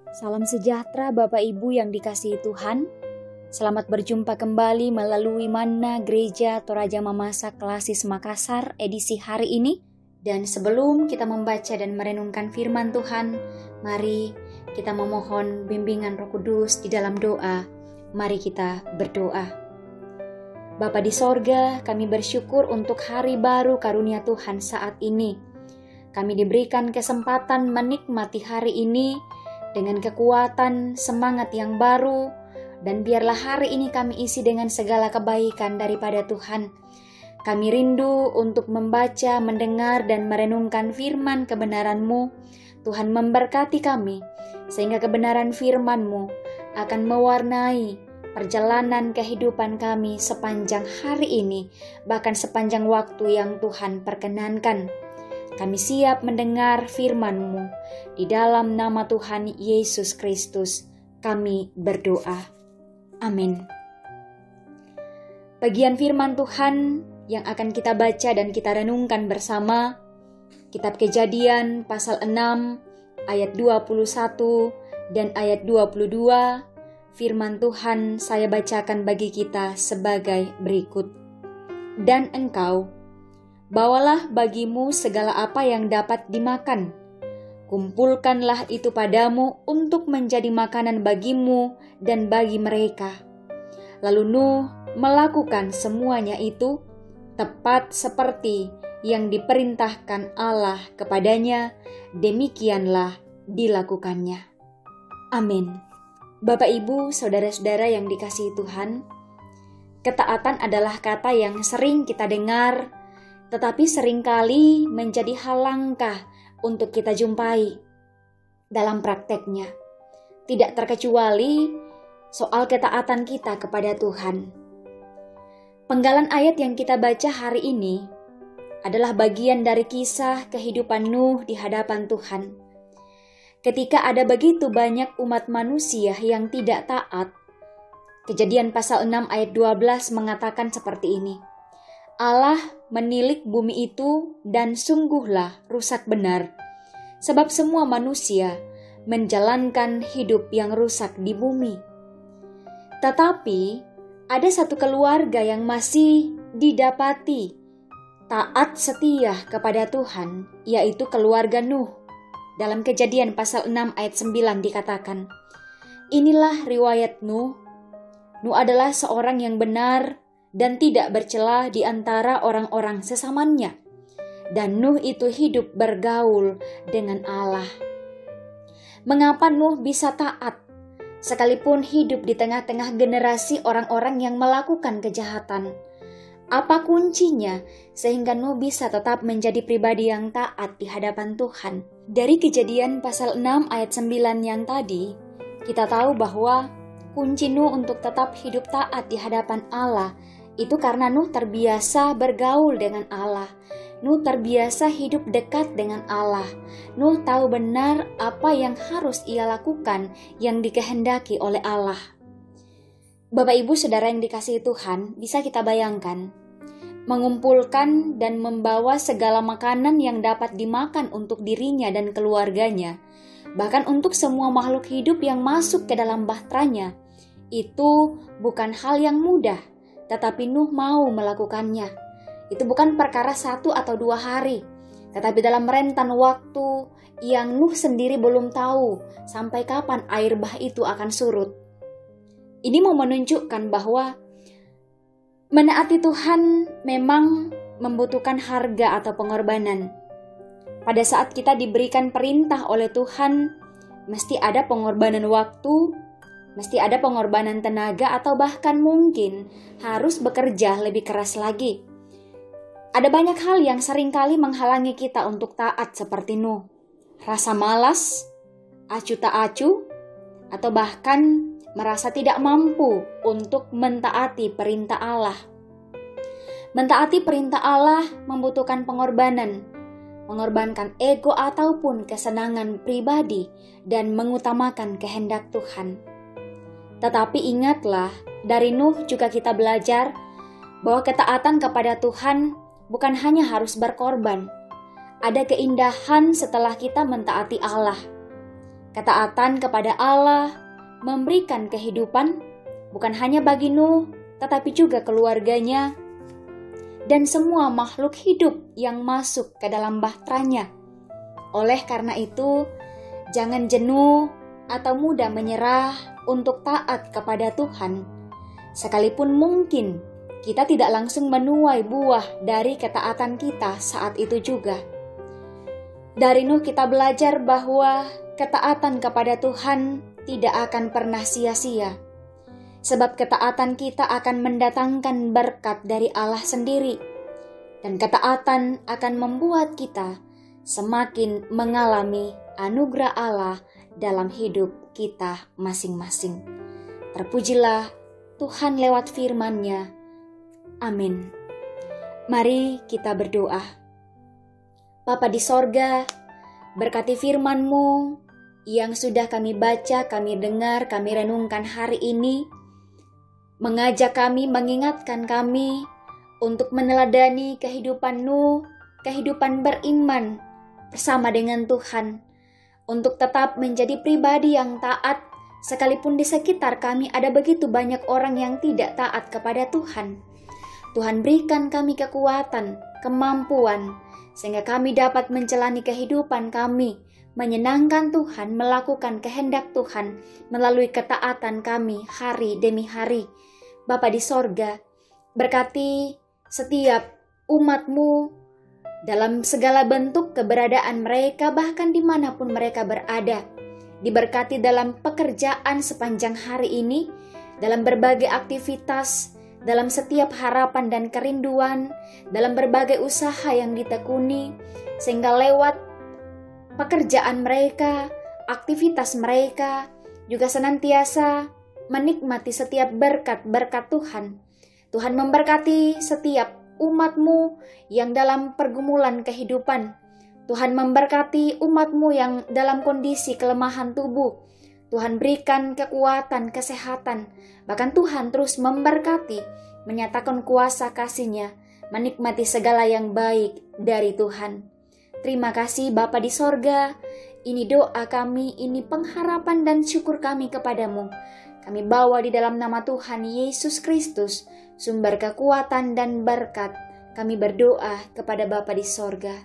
Salam sejahtera Bapak Ibu yang dikasihi Tuhan. Selamat berjumpa kembali melalui Manna Gereja Toraja Mamasa Klasis Makassar edisi hari ini. Dan sebelum kita membaca dan merenungkan firman Tuhan, mari kita memohon bimbingan Roh Kudus di dalam doa. Mari kita berdoa. Bapa di sorga, kami bersyukur untuk hari baru karunia Tuhan saat ini. Kami diberikan kesempatan menikmati hari ini dengan kekuatan, semangat yang baru, dan biarlah hari ini kami isi dengan segala kebaikan daripada Tuhan. Kami rindu untuk membaca, mendengar, dan merenungkan firman kebenaran-Mu. Tuhan memberkati kami, sehingga kebenaran firman-Mu akan mewarnai perjalanan kehidupan kami sepanjang hari ini, bahkan sepanjang waktu yang Tuhan perkenankan. Kami siap mendengar firman-Mu. Di dalam nama Tuhan Yesus Kristus, kami berdoa. Amin. Bagian firman Tuhan yang akan kita baca dan kita renungkan bersama, Kitab Kejadian pasal 6 ayat 21 dan ayat 22, firman Tuhan saya bacakan bagi kita sebagai berikut. Dan engkau, bawalah bagimu segala apa yang dapat dimakan. Kumpulkanlah itu padamu untuk menjadi makanan bagimu dan bagi mereka. Lalu Nuh melakukan semuanya itu tepat seperti yang diperintahkan Allah kepadanya, demikianlah dilakukannya. Amin. Bapak, Ibu, saudara-saudara yang dikasihi Tuhan, ketaatan adalah kata yang sering kita dengar, tetapi seringkali menjadi hal langka untuk kita jumpai dalam prakteknya. Tidak terkecuali soal ketaatan kita kepada Tuhan. Penggalan ayat yang kita baca hari ini adalah bagian dari kisah kehidupan Nuh di hadapan Tuhan. Ketika ada begitu banyak umat manusia yang tidak taat, Kejadian pasal 6 ayat 12 mengatakan seperti ini. Allah menilik bumi itu dan sungguhlah rusak benar, sebab semua manusia menjalankan hidup yang rusak di bumi. Tetapi ada satu keluarga yang masih didapati taat setia kepada Tuhan, yaitu keluarga Nuh. Dalam Kejadian pasal 6 ayat 9 dikatakan, inilah riwayat Nuh. Nuh adalah seorang yang benar dan tidak bercela di antara orang-orang sesamanya. Dan Nuh itu hidup bergaul dengan Allah. Mengapa Nuh bisa taat, sekalipun hidup di tengah-tengah generasi orang-orang yang melakukan kejahatan? Apa kuncinya sehingga Nuh bisa tetap menjadi pribadi yang taat di hadapan Tuhan? Dari Kejadian pasal 6 ayat 9 yang tadi, kita tahu bahwa kunci Nuh untuk tetap hidup taat di hadapan Allah itu karena Nuh terbiasa bergaul dengan Allah. Nuh terbiasa hidup dekat dengan Allah. Nuh tahu benar apa yang harus ia lakukan yang dikehendaki oleh Allah. Bapak, Ibu, Saudara yang dikasihi Tuhan, bisa kita bayangkan mengumpulkan dan membawa segala makanan yang dapat dimakan untuk dirinya dan keluarganya, bahkan untuk semua makhluk hidup yang masuk ke dalam bahteranya. Itu bukan hal yang mudah, tetapi Nuh mau melakukannya. Itu bukan perkara 1 atau 2 hari, tetapi dalam rentan waktu yang Nuh sendiri belum tahu sampai kapan air bah itu akan surut. Ini mau menunjukkan bahwa menaati Tuhan memang membutuhkan harga atau pengorbanan. Pada saat kita diberikan perintah oleh Tuhan, mesti ada pengorbanan waktu, mesti ada pengorbanan tenaga, atau bahkan mungkin harus bekerja lebih keras lagi. Ada banyak hal yang seringkali menghalangi kita untuk taat seperti Nuh. Rasa malas, acuh tak acuh, atau bahkan merasa tidak mampu untuk mentaati perintah Allah. Mentaati perintah Allah membutuhkan pengorbanan, mengorbankan ego ataupun kesenangan pribadi dan mengutamakan kehendak Tuhan. Tetapi ingatlah, dari Nuh juga kita belajar bahwa ketaatan kepada Tuhan bukan hanya harus berkorban. Ada keindahan setelah kita mentaati Allah. Ketaatan kepada Allah memberikan kehidupan bukan hanya bagi Nuh, tetapi juga keluarganya dan semua makhluk hidup yang masuk ke dalam bahteranya. Oleh karena itu, jangan jenuh atau mudah menyerah untuk taat kepada Tuhan. Sekalipun mungkin kita tidak langsung menuai buah dari ketaatan kita saat itu juga. Dari Nuh kita belajar bahwa ketaatan kepada Tuhan tidak akan pernah sia-sia. Sebab ketaatan kita akan mendatangkan berkat dari Allah sendiri. Dan ketaatan akan membuat kita semakin mengalami anugerah Allah dalam hidup kita masing-masing. Terpujilah Tuhan lewat firman-Nya. Amin. Mari kita berdoa. Bapa di sorga, berkati firman-Mu yang sudah kami baca, kami dengar, kami renungkan hari ini, mengajak kami, mengingatkan kami untuk meneladani kehidupan Nuh, kehidupan beriman bersama dengan Tuhan, untuk tetap menjadi pribadi yang taat, sekalipun di sekitar kami ada begitu banyak orang yang tidak taat kepada Tuhan. Tuhan berikan kami kekuatan, kemampuan, sehingga kami dapat menjalani kehidupan kami, menyenangkan Tuhan, melakukan kehendak Tuhan melalui ketaatan kami hari demi hari. Bapa di sorga, berkati setiap umat-Mu dalam segala bentuk keberadaan mereka, bahkan dimanapun mereka berada. Diberkati dalam pekerjaan sepanjang hari ini, dalam berbagai aktivitas, dalam setiap harapan dan kerinduan, dalam berbagai usaha yang ditekuni, sehingga lewat pekerjaan mereka, aktivitas mereka, juga senantiasa menikmati setiap berkat-berkat Tuhan. Tuhan memberkati setiap umat-Mu yang dalam pergumulan kehidupan. Tuhan memberkati umat-Mu yang dalam kondisi kelemahan tubuh. Tuhan berikan kekuatan, kesehatan. Bahkan Tuhan terus memberkati, menyatakan kuasa kasih-Nya, menikmati segala yang baik dari Tuhan. Terima kasih Bapa di sorga. Ini doa kami, ini pengharapan dan syukur kami kepadamu. Kami bawa di dalam nama Tuhan Yesus Kristus, sumber kekuatan dan berkat. Kami berdoa kepada Bapa di sorga.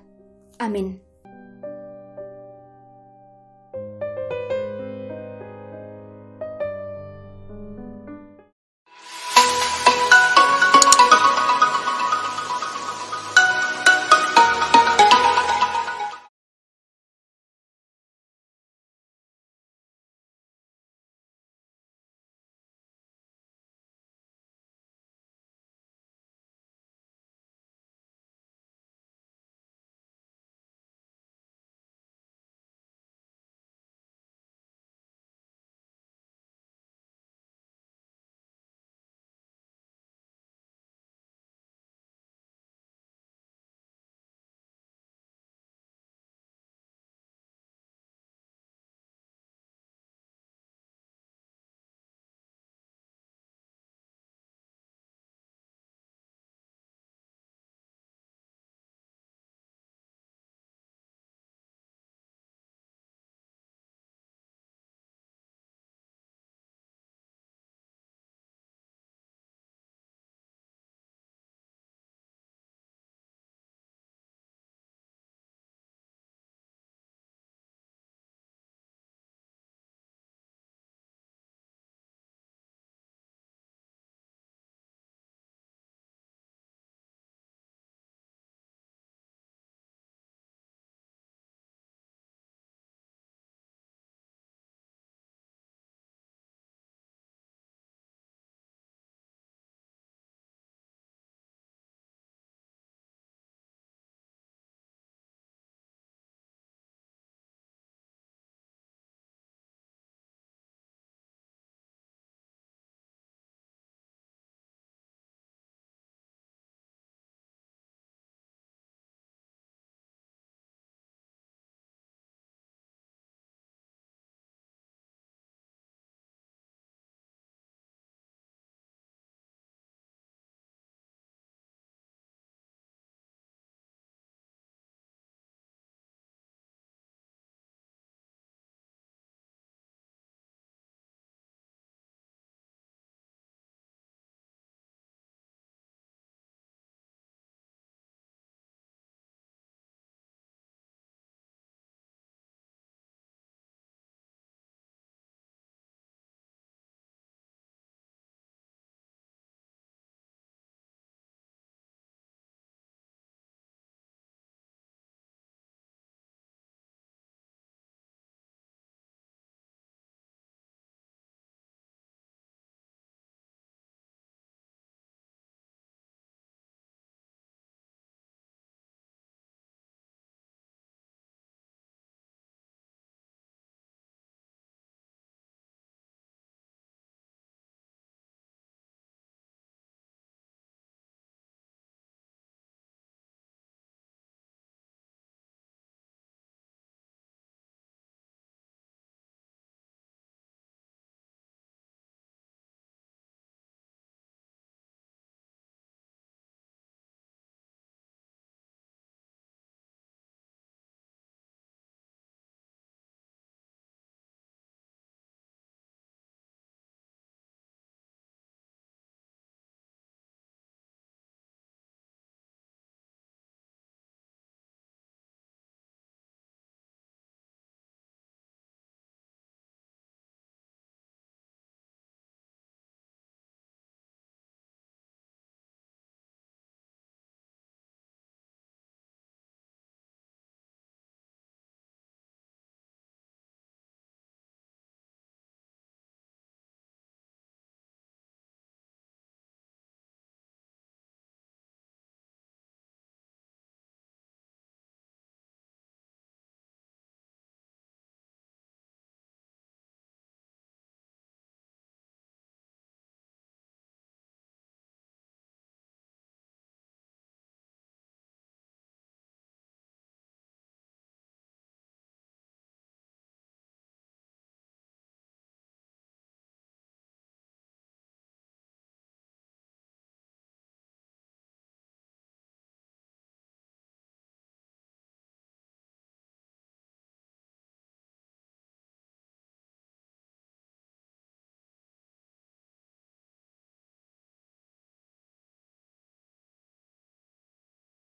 Amin.